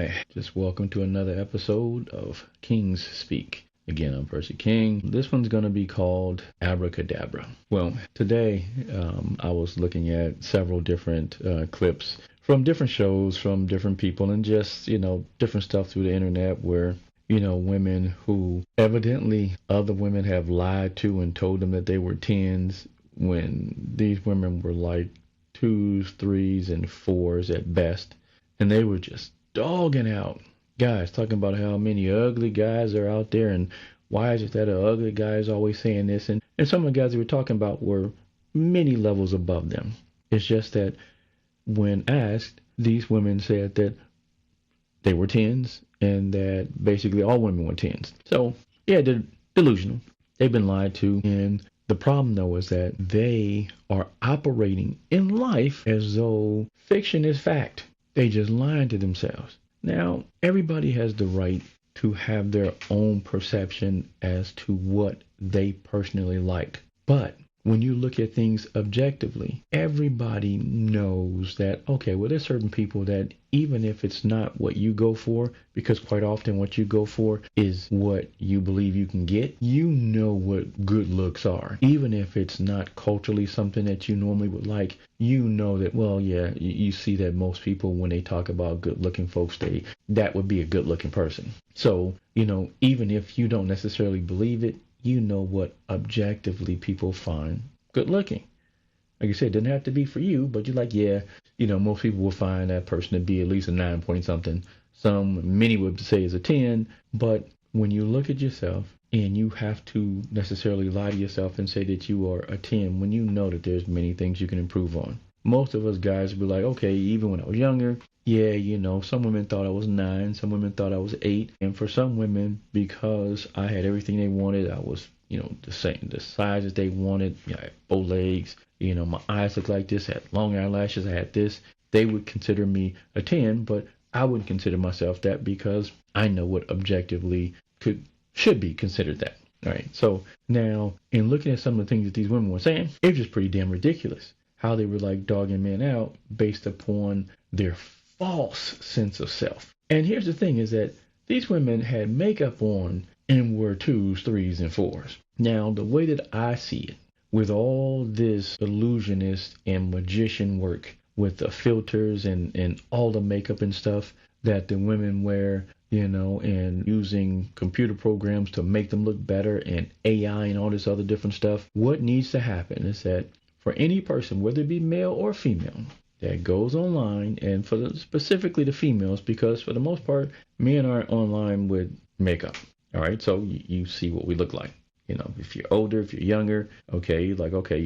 Hi, just welcome to another episode of Kings Speak. Again, I'm Percy King. This one's going to be called Abracadabra. Well, today I was looking at several different clips from different shows, from different people, and just, different stuff through the internet where, women who evidently other women have lied to and told them that they were tens when these women were like twos, threes, and fours at best. And they were just dogging out guys, talking about how many ugly guys are out there and why is it that an ugly guy is always saying this. And some of the guys they were talking about were many levels above them. It's just that when asked, these women said that they were tens and that basically all women were tens. So, yeah, they're delusional. They've been lied to. And the problem, though, is that they are operating in life as though fiction is fact. They just lying to themselves. Now, everybody has the right to have their own perception as to what they personally like. But when you look at things objectively, everybody knows that, okay, well, there's certain people that even if it's not what you go for, because quite often what you go for is what you believe you can get, you know what good looks are. Even if it's not culturally something that you normally would like, you know that, well, yeah, you see that most people, when they talk about good looking folks, that would be a good looking person. So, even if you don't necessarily believe it, you know what objectively people find good looking. Like I said, it doesn't have to be for you, but you're like, yeah, most people will find that person to be at least a 9 point something. Many would say is a 10, but when you look at yourself and you have to necessarily lie to yourself and say that you are a 10 when you know that there's many things you can improve on. Most of us guys will be like, okay, even when I was younger, yeah, some women thought I was 9, some women thought I was 8. And for some women, because I had everything they wanted, I was, the same, the size that they wanted. I had bow legs, my eyes looked like this, I had long eyelashes, I had this. They would consider me a 10, but I wouldn't consider myself that because I know what objectively should be considered that. All right. So now, in looking at some of the things that these women were saying, it was just pretty damn ridiculous how they were like dogging men out based upon their false sense of self. And here's the thing is that these women had makeup on and were twos, threes, and fours. Now, the way that I see it, with all this illusionist and magician work with the filters and all the makeup and stuff that the women wear, and using computer programs to make them look better and AI and all this other different stuff, what needs to happen is that for any person, whether it be male or female, that goes online, and specifically the females, because for the most part, men aren't online with makeup. All right, so you see what we look like. If you're older, if you're younger, okay, you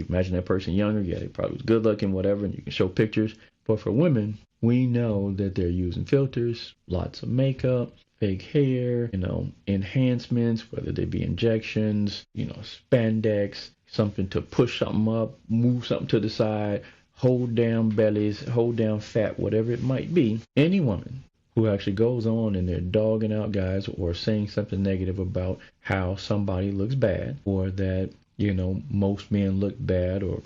imagine that person younger, yeah, they probably was good looking, whatever, and you can show pictures. But for women, we know that they're using filters, lots of makeup, fake hair, enhancements, whether they be injections, spandex, something to push something up, move something to the side, hold down bellies, hold down fat, whatever it might be. Any woman who actually goes on and they're dogging out guys or saying something negative about how somebody looks bad, or that, most men look bad, or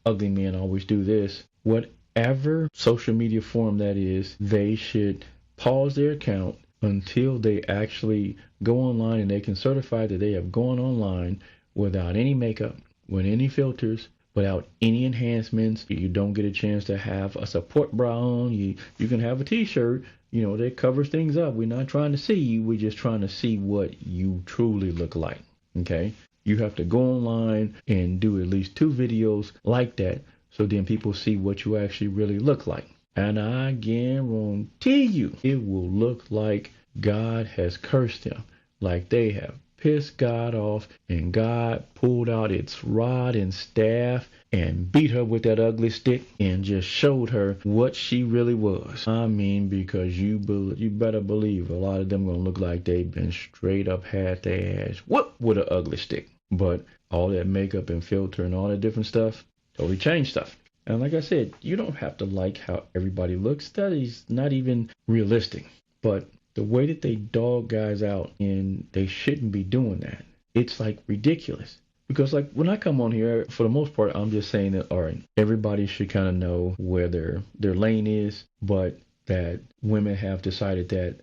ugly men always do this, whatever social media forum that is, they should pause their account until they actually go online and they can certify that they have gone online without any makeup, with any filters, without any enhancements. You don't get a chance to have a support bra on. You can have a t-shirt, that covers things up. We're not trying to see you. We're just trying to see what you truly look like. Okay? You have to go online and do at least 2 videos like that so then people see what you actually really look like. And I guarantee you, it will look like God has cursed them, like they have pissed God off and God pulled out its rod and staff and beat her with that ugly stick and just showed her what she really was. I mean, because you better believe a lot of them gonna look like they've been straight up had their ass whooped with an ugly stick. But all that makeup and filter and all that different stuff totally changed stuff. And like I said, you don't have to like how everybody looks. That is not even realistic. But the way that they dog guys out, and they shouldn't be doing that, it's like ridiculous. Because like when I come on here, for the most part, I'm just saying that, all right, everybody should kind of know where their lane is. But that women have decided that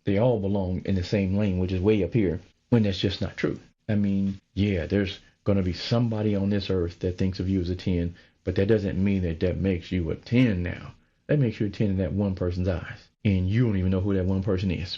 they all belong in the same lane, which is way up here, when that's just not true. I mean, yeah, there's going to be somebody on this earth that thinks of you as a 10, but that doesn't mean that that makes you a 10 now. That makes you a 10 in that one person's eyes. And you don't even know who that one person is.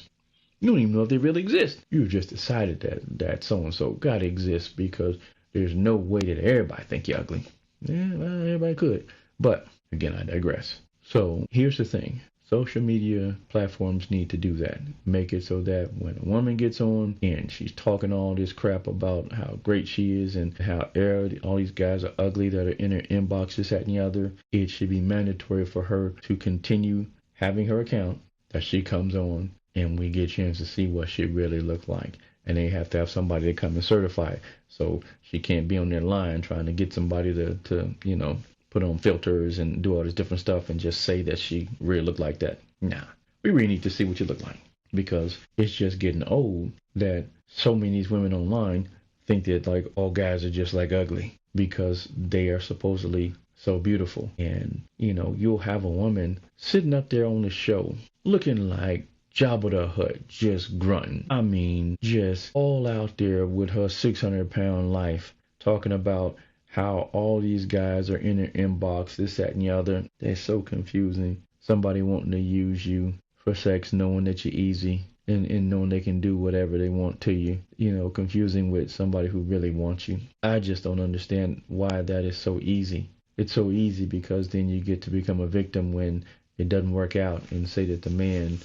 You don't even know if they really exist. You've just decided that so-and-so got to exist because there's no way that everybody think you're ugly. Yeah, well, everybody could. But, again, I digress. So, here's the thing. Social media platforms need to do that. Make it so that when a woman gets on and she's talking all this crap about how great she is and how all these guys are ugly that are in her inbox, this, that, and the other, it should be mandatory for her to continue having her account that she comes on and we get a chance to see what she really looked like. And they have to have somebody to come and certify it. So she can't be on their line trying to get somebody to put on filters and do all this different stuff and just say that she really looked like that. Nah, we really need to see what you look like, because it's just getting old that so many of these women online think that like all guys are just like ugly because they are supposedly so beautiful. And you'll have a woman sitting up there on the show looking like Jabba the Hutt, just grunting. I mean, just all out there with her 600-pound life, talking about how all these guys are in her inbox, this, that, and the other. They're so confusing. Somebody wanting to use you for sex, knowing that you're easy and knowing they can do whatever they want to you. Confusing with somebody who really wants you. I just don't understand why that is so easy. It's so easy because then you get to become a victim when it doesn't work out and say that the man,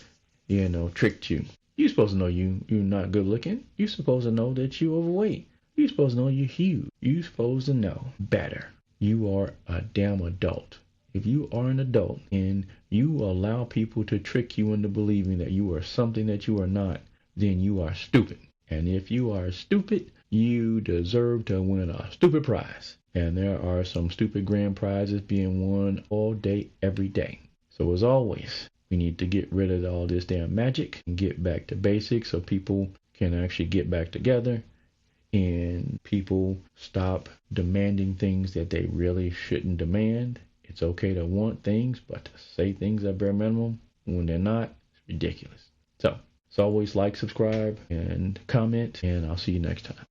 tricked you. You're supposed to know you're not good looking. You're supposed to know that you're overweight. You're supposed to know you're huge. You're supposed to know better. You are a damn adult. If you are an adult and you allow people to trick you into believing that you are something that you are not, then you are stupid. And if you are stupid, you deserve to win a stupid prize. And there are some stupid grand prizes being won all day, every day. So as always, we need to get rid of all this damn magic and get back to basics so people can actually get back together and people stop demanding things that they really shouldn't demand. It's okay to want things, but to say things at bare minimum when they're not, it's ridiculous. So, as always, like, subscribe, and comment, and I'll see you next time.